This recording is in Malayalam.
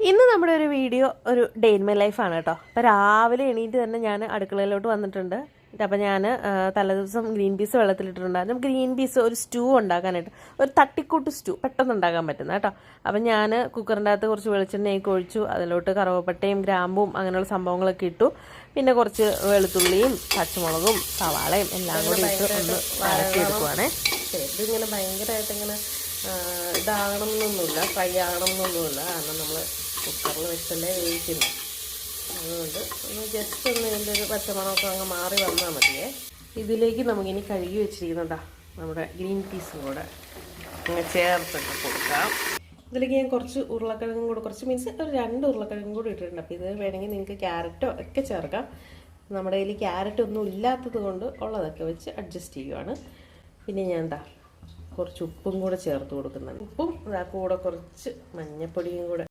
ഇന്ന് നമ്മുടെ ഒരു വീഡിയോ ഒരു ഡേ ഇൻ മൈ ലൈഫാണ് കേട്ടോ. അപ്പോൾ രാവിലെ എണീറ്റ് തന്നെ ഞാൻ അടുക്കളയിലോട്ട് വന്നിട്ടുണ്ട്. അപ്പോൾ ഞാൻ തലേദിവസം ഗ്രീൻ പീസ് വെള്ളത്തിലിട്ടിട്ടുണ്ടായിരുന്നു. ഗ്രീൻ പീസ് ഒരു സ്റ്റൂ ഉണ്ടാക്കാനായിട്ട്, ഒരു തട്ടിക്കൂട്ട് സ്റ്റൂ പെട്ടെന്ന് ഉണ്ടാക്കാൻ പറ്റുന്ന കേട്ടോ. അപ്പം ഞാൻ കുക്കറിൻ്റെ അകത്ത് കുറച്ച് വെളിച്ചെണ്ണയൊക്കെ ഒഴിച്ചു. അതിലോട്ട് കറുവപ്പട്ടയും ഗ്രാമ്പും അങ്ങനെയുള്ള സംഭവങ്ങളൊക്കെ ഇട്ടു. പിന്നെ കുറച്ച് വെളുത്തുള്ളിയും പച്ചമുളകും സവാളയും എല്ലാം കൂടി ഇട്ട് ഒന്ന് വഴറ്റിയെടുക്കുവാണേ. ഇതിങ്ങനെ ഭയങ്കരമായിട്ട് ഇങ്ങനെ ഇതാകണം എന്നൊന്നുമില്ല, ഫ്രൈ ആകണം എന്നൊന്നുമില്ല. കാരണം നമ്മൾ കുക്കറിൽ വെച്ചല്ലേ വേവിക്കുന്നു. അതുകൊണ്ട് ഒന്ന് ജസ്റ്റ് ഒന്ന് ഇതിൻ്റെ ഒരു പച്ചമണമൊക്കെ അങ്ങ് മാറി വന്നാൽ മതിയേ. ഇതിലേക്ക് നമുക്കിനി കഴുകി വെച്ചിരിക്കുന്നതാ നമ്മുടെ ഗ്രീൻ പീസും കൂടെ അങ്ങ് ചേർത്തൊക്കെ കൊടുക്കാം. ഇതിലേക്ക് ഞാൻ കുറച്ച് ഉരുളക്കിഴങ്ങും കൂടെ, കുറച്ച് മീൻസ് ഒരു 2 ഉരുളക്കിഴങ്ങും കൂടി ഇട്ടിട്ടുണ്ട്. അപ്പോൾ ഇത് വേണമെങ്കിൽ നിങ്ങൾക്ക് ക്യാരറ്റോ ഒക്കെ ചേർക്കാം. നമ്മുടെ കയ്യിൽ ക്യാരറ്റ് ഒന്നും ഇല്ലാത്തത് കൊണ്ട് ഉള്ളതൊക്കെ വെച്ച് അഡ്ജസ്റ്റ് ചെയ്യുവാണ്. പിന്നെ ഞാൻ കുറച്ച് ഉപ്പും കൂടെ ചേർത്ത് കൊടുക്കുന്നുണ്ട്. ഉപ്പും കൂടെ കുറച്ച് മഞ്ഞൾപ്പൊടിയും കൂടെ